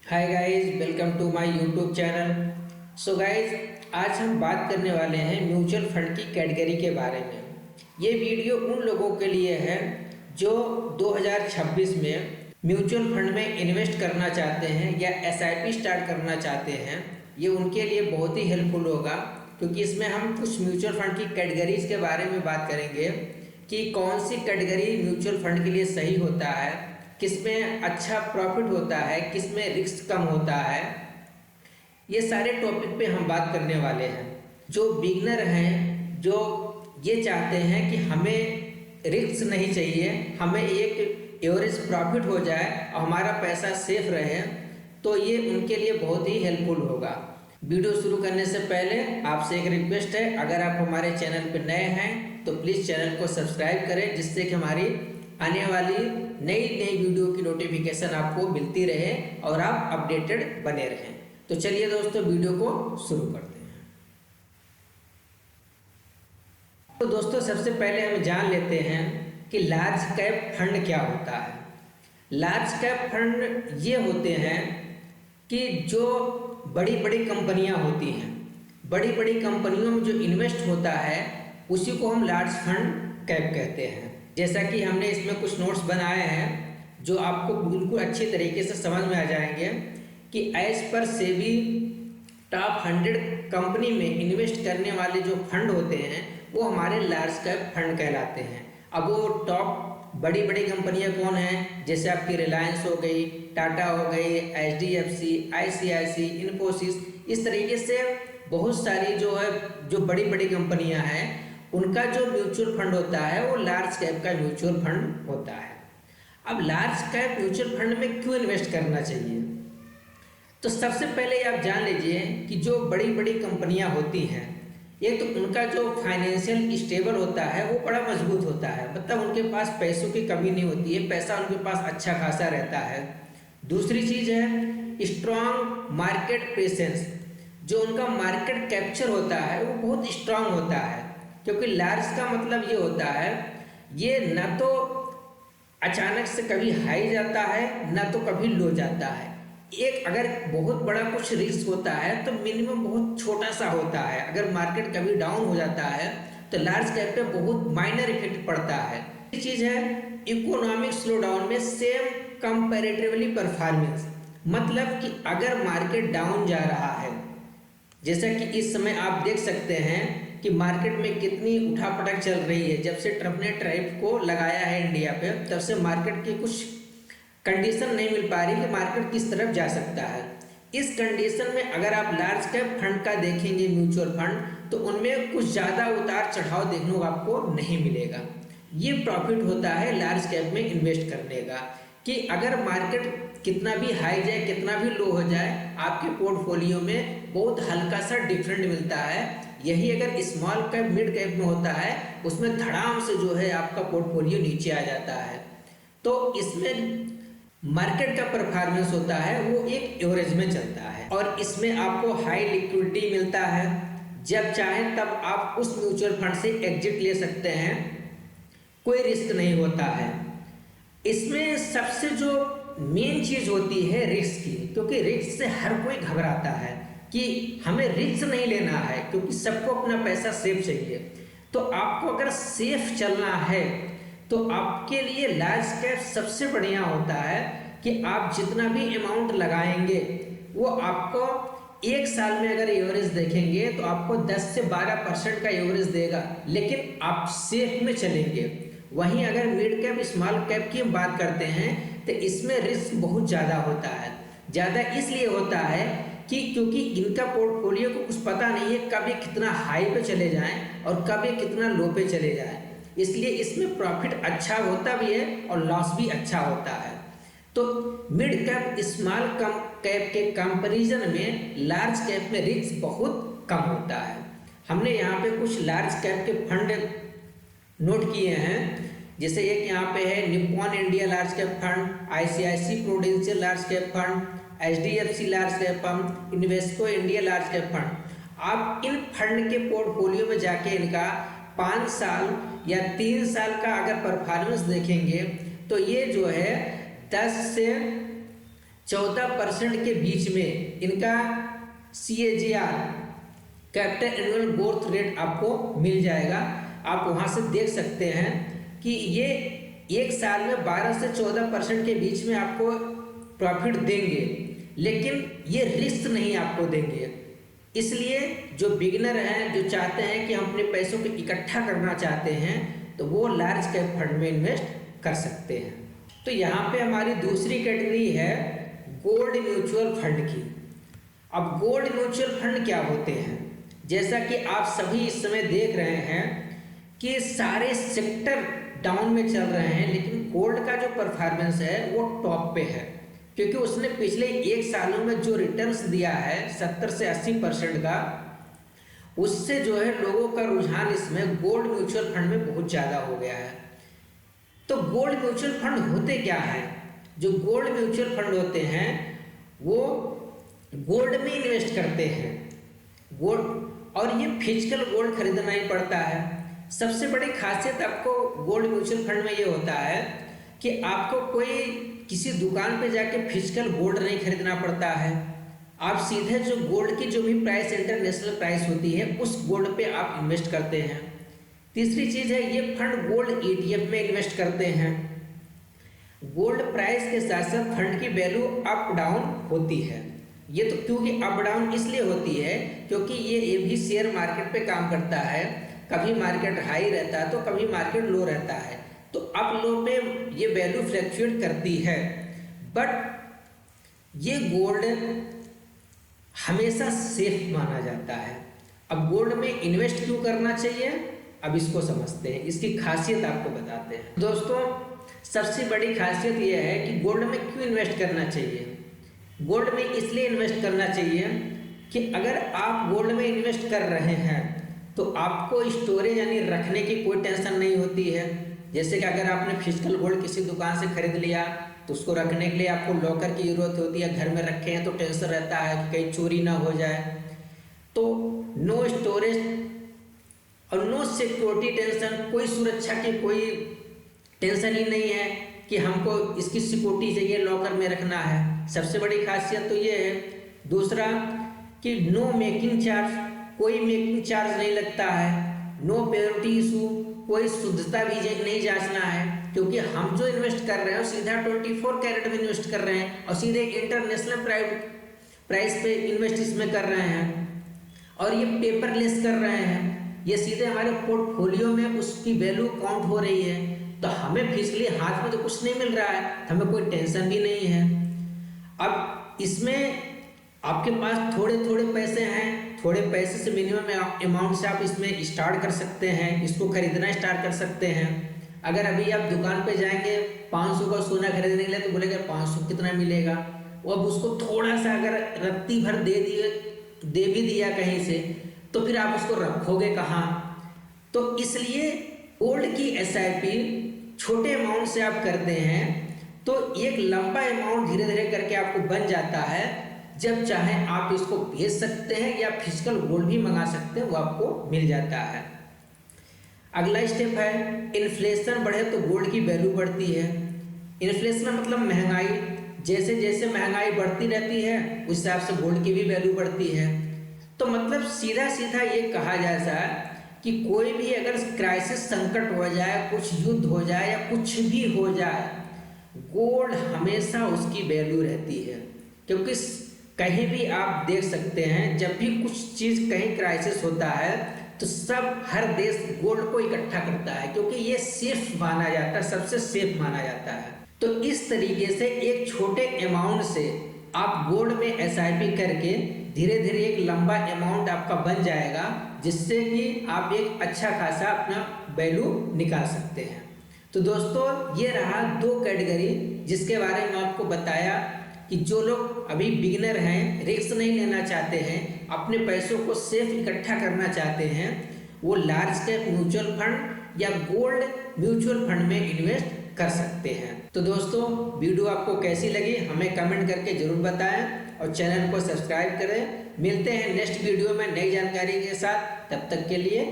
Hi guys, welcome to my YouTube channel. So guys, आज हम बात करने वाले हैं म्यूचुअल फंड की कैटेगरी के बारे में। ये वीडियो उन लोगों के लिए है जो 2026 में म्यूचुअल फंड में इन्वेस्ट करना चाहते हैं या एसआईपी स्टार्ट करना चाहते हैं। ये उनके लिए बहुत ही हेल्पफुल होगा, क्योंकि इसमें हम कुछ म्यूचुअल फंड की कैटेगरीज के बारे में बात करेंगे कि कौन सी कैटेगरी म्यूचुअल फंड के लिए सही होता है, किसमें अच्छा प्रॉफिट होता है, किसमें रिस्क कम होता है। ये सारे टॉपिक पे हम बात करने वाले हैं। जो बिगनर हैं, जो ये चाहते हैं कि हमें रिस्क नहीं चाहिए, हमें एक एवरेज प्रॉफिट हो जाए और हमारा पैसा सेफ रहे, तो ये उनके लिए बहुत ही हेल्पफुल होगा। वीडियो शुरू करने से पहले आपसे एक रिक्वेस्ट है, अगर आप हमारे चैनल पर नए हैं तो प्लीज़ चैनल को सब्सक्राइब करें, जिससे कि हमारी आने वाली नई नई वीडियो की नोटिफिकेशन आपको मिलती रहे और आप अपडेटेड बने रहें। तो चलिए दोस्तों, वीडियो को शुरू करते हैं। तो दोस्तों, सबसे पहले हम जान लेते हैं कि लार्ज कैप फंड क्या होता है। लार्ज कैप फंड ये होते हैं कि जो बड़ी बड़ी कंपनियां होती हैं, बड़ी बड़ी कंपनियों में जो इन्वेस्ट होता है उसी को हम लार्ज फंड कैप कहते हैं। जैसा कि हमने इसमें कुछ नोट्स बनाए हैं जो आपको बिल्कुल अच्छे तरीके से समझ में आ जाएंगे कि as per SEBI top 100 company में इन्वेस्ट करने वाले जो फंड होते हैं वो हमारे लार्ज कैप फंड कहलाते हैं। अब वो टॉप बड़ी बड़ी कंपनियां कौन हैं, जैसे आपकी रिलायंस हो गई, टाटा हो गई, एचडीएफसी, आईसीआईसी, इन्फोसिस, इस तरीके से बहुत सारी जो बड़ी बड़ी कंपनियां हैं, उनका जो म्यूचुअल फंड होता है वो लार्ज कैप का म्यूचुअल फंड होता है। अब लार्ज कैप म्यूचुअल फंड में क्यों इन्वेस्ट करना चाहिए, तो सबसे पहले आप जान लीजिए कि जो बड़ी बड़ी कंपनियां होती हैं, एक तो उनका जो फाइनेंशियल स्टेबल होता है वो बड़ा मजबूत होता है, मतलब उनके पास पैसों की कमी नहीं होती है, पैसा उनके पास अच्छा खासा रहता है। दूसरी चीज है स्ट्रांग मार्केट प्रेजेंस, जो उनका मार्केट कैप्चर होता है वो बहुत स्ट्रांग होता है, क्योंकि लार्ज का मतलब ये होता है ये न तो अचानक से कभी हाई जाता है न तो कभी लो जाता है। एक अगर बहुत बड़ा कुछ रिस्क होता है तो मिनिमम बहुत छोटा सा होता है। अगर मार्केट कभी डाउन हो जाता है तो लार्ज कैप पे बहुत माइनर इफेक्ट पड़ता है। ये चीज है इकोनॉमिक स्लो डाउन में सेम कंपैरेटिवली परफॉर्मेंस, मतलब कि अगर मार्केट डाउन जा रहा है, जैसा कि इस समय आप देख सकते हैं कि मार्केट में कितनी उठापटक चल रही है। जब से ट्रंप ने टैरिफ को लगाया है इंडिया पे, तब से मार्केट की कुछ कंडीशन नहीं मिल पा रही कि मार्केट किस तरफ जा सकता है। इस कंडीशन में अगर आप लार्ज कैप फंड का देखेंगे म्यूचुअल फंड, तो उनमें कुछ ज़्यादा उतार चढ़ाव देखने को आपको नहीं मिलेगा। ये प्रॉफिट होता है लार्ज कैप में इन्वेस्ट करने का, कि अगर मार्केट कितना भी हाई जाए कितना भी लो हो जाए, आपके पोर्टफोलियो में बहुत हल्का सा डिफरेंट मिलता है। यही अगर स्मॉल कैप मिड कैप में होता है, उसमें धड़ाम से जो है आपका पोर्टफोलियो नीचे आ जाता है। तो इसमें मार्केट का परफॉर्मेंस होता है वो एक एवरेज में चलता है, और इसमें आपको हाई लिक्विडिटी मिलता है। जब चाहें तब आप उस म्यूचुअल फंड से एग्जिट ले सकते हैं, कोई रिस्क नहीं होता है। इसमें सबसे जो मेन चीज होती है रिस्क की, क्योंकि रिस्क से हर कोई घबराता है कि हमें रिस्क नहीं लेना है, क्योंकि सबको अपना पैसा सेफ चाहिए। तो आपको अगर सेफ चलना है तो आपके लिए लार्ज कैप सबसे बढ़िया होता है कि आप जितना भी अमाउंट लगाएंगे वो आपको एक साल में अगर एवरेज देखेंगे तो आपको 10 से 12% का एवरेज देगा, लेकिन आप सेफ में चलेंगे। वहीं अगर मिड कैप स्मॉल कैप की हम बात करते हैं तो इसमें रिस्क बहुत ज़्यादा होता है। ज़्यादा इसलिए होता है कि क्योंकि इनका पोर्टफोलियो को कुछ पता नहीं है कब ये कितना हाई पे चले जाएं और कब ये कितना लो पे चले जाएं, इसलिए इसमें प्रॉफिट अच्छा होता भी है और लॉस भी अच्छा होता है। तो मिड कैप स्मॉल कैप के कंपैरिजन में लार्ज कैप में रिस्क बहुत कम होता है। हमने यहाँ पे कुछ लार्ज कैप के फंड नोट किए हैं, जैसे एक यहाँ पे है Nippon India large cap fund, ICICI Prudential large cap fund, HDFC large cap fund, Invesco India large cap fund. आप इन फंड के पोर्टफोलियो में जाके इनका 5 साल या 3 साल का अगर परफॉर्मेंस देखेंगे तो ये जो है 10 से 14% के बीच में इनका CAGR capital annual growth rate आपको मिल जाएगा। आप वहाँ से देख सकते हैं कि ये एक साल में 12 से 14% के बीच में आपको प्रॉफिट देंगे, लेकिन ये रिस्क नहीं आपको देंगे। इसलिए जो बिगिनर हैं, जो चाहते हैं कि हम अपने पैसों को इकट्ठा करना चाहते हैं, तो वो लार्ज कैप फंड में इन्वेस्ट कर सकते हैं। तो यहाँ पे हमारी दूसरी कैटेगरी है गोल्ड म्यूचुअल फंड की। अब गोल्ड म्यूचुअल फंड क्या होते हैं? जैसा कि आप सभी इस समय देख रहे हैं कि सारे सेक्टर डाउन में चल रहे हैं, लेकिन गोल्ड का जो परफॉर्मेंस है वो टॉप पे है, क्योंकि उसने पिछले एक सालों में जो रिटर्न्स दिया है 70 से 80% का, उससे जो है लोगों का रुझान इसमें गोल्ड म्यूचुअल फंड में बहुत ज़्यादा हो गया है। तो गोल्ड म्यूचुअल फंड होते क्या है? जो गोल्ड म्यूचुअल फंड होते हैं वो गोल्ड में इन्वेस्ट करते हैं, गोल्ड, और ये फिजिकल गोल्ड खरीदना ही पड़ता है। सबसे बड़ी खासियत आपको गोल्ड म्यूचुअल फंड में ये होता है कि आपको कोई किसी दुकान पे जाके फिजिकल गोल्ड नहीं खरीदना पड़ता है। आप सीधे जो गोल्ड की जो भी प्राइस, इंटरनेशनल प्राइस होती है, उस गोल्ड पे आप इन्वेस्ट करते हैं। तीसरी चीज़ है, ये फंड गोल्ड ETF में इन्वेस्ट करते हैं। गोल्ड प्राइस के साथ साथ फंड की वैल्यू अप डाउन होती है। ये तो क्योंकि अप डाउन इसलिए होती है क्योंकि ये भी शेयर मार्केट पे काम करता है। कभी मार्केट हाई रहता है तो कभी मार्केट लो रहता है, तो अप लो पे ये वैल्यू फ्लक्चुएट करती है। बट ये गोल्ड हमेशा सेफ माना जाता है। अब गोल्ड में इन्वेस्ट क्यों करना चाहिए, अब इसको समझते हैं, इसकी खासियत आपको बताते हैं। दोस्तों, सबसे बड़ी खासियत यह है कि गोल्ड में क्यों इन्वेस्ट करना चाहिए। गोल्ड में इसलिए इन्वेस्ट करना चाहिए कि अगर आप गोल्ड में इन्वेस्ट कर रहे हैं तो आपको स्टोरेज यानी रखने की कोई टेंशन नहीं होती है। जैसे कि अगर आपने फिजिकल गोल्ड किसी दुकान से खरीद लिया तो उसको रखने के लिए आपको लॉकर की ज़रूरत होती है। घर में रखे हैं तो टेंशन रहता है कि कहीं चोरी ना हो जाए। तो नो स्टोरेज और नो सिक्योरिटी टेंशन, कोई सुरक्षा की कोई टेंशन ही नहीं है कि हमको इसकी सिक्योरिटी चाहिए, लॉकर में रखना है। सबसे बड़ी खासियत तो ये है। दूसरा कि नो मेकिंग चार्ज, कोई मेकिंग चार्ज नहीं लगता है। नो प्योरिटी इशू, कोई शुद्धता भी नहीं जांचना है, क्योंकि हम जो इन्वेस्ट कर रहे हैं सीधा 24 कैरेट में इन्वेस्ट कर रहे हैं और सीधे इंटरनेशनल प्राइस पे इन्वेस्ट इसमें कर रहे हैं, और ये पेपरलेस कर रहे हैं। ये सीधे हमारे पोर्टफोलियो में उसकी वैल्यू काउंट हो रही है। तो हमें फिजिकली हाथ में तो कुछ नहीं मिल रहा है, तो हमें कोई टेंशन भी नहीं है। अब इसमें आपके पास थोड़े थोड़े पैसे हैं, थोड़े पैसे से मिनिमम अमाउंट से आप इसमें स्टार्ट कर सकते हैं, इसको खरीदना स्टार्ट कर सकते हैं। अगर अभी आप दुकान पे जाएंगे 500 का सोना खरीदने के लिए तो बोलेंगे 500 कितना मिलेगा, वो अब उसको थोड़ा सा अगर रत्ती भर दे भी दिया कहीं से, तो फिर आप उसको रखोगे कहाँ। तो इसलिए गोल्ड की SIP छोटे अमाउंट से आप करते हैं तो एक लंबा अमाउंट धीरे धीरे करके आपको बन जाता है। जब चाहे आप इसको भेज सकते हैं या फिजिकल गोल्ड भी मंगा सकते हैं, वो आपको मिल जाता है। अगला स्टेप है, इन्फ्लेशन बढ़े तो गोल्ड की वैल्यू बढ़ती है। इन्फ्लेशन मतलब महंगाई, जैसे जैसे महंगाई बढ़ती रहती है उस हिसाब से गोल्ड की भी वैल्यू बढ़ती है। तो मतलब सीधा सीधा ये कहा जा सकता है कि कोई भी अगर क्राइसिस, संकट हो जाए, कुछ युद्ध हो जाए या कुछ भी हो जाए, गोल्ड हमेशा उसकी वैल्यू रहती है। क्योंकि कहीं भी आप देख सकते हैं, जब भी कुछ चीज़ कहीं क्राइसिस होता है तो हर देश गोल्ड को इकट्ठा करता है, क्योंकि ये सेफ माना जाता है, सबसे सेफ माना जाता है। तो इस तरीके से एक छोटे अमाउंट से आप गोल्ड में SIP करके धीरे धीरे एक लंबा अमाउंट आपका बन जाएगा, जिससे कि आप एक अच्छा खासा अपना वैल्यू निकाल सकते हैं। तो दोस्तों, ये रहा 2 कैटेगरी जिसके बारे में आपको बताया कि जो लोग अभी बिगिनर हैं, रिस्क नहीं लेना चाहते हैं, अपने पैसों को सेफ इकट्ठा करना चाहते हैं, वो लार्ज कैप म्यूचुअल फंड या गोल्ड म्यूचुअल फंड में इन्वेस्ट कर सकते हैं। तो दोस्तों, वीडियो आपको कैसी लगी हमें कमेंट करके जरूर बताएं और चैनल को सब्सक्राइब करें। मिलते हैं नेक्स्ट वीडियो में नई जानकारी के साथ, तब तक के लिए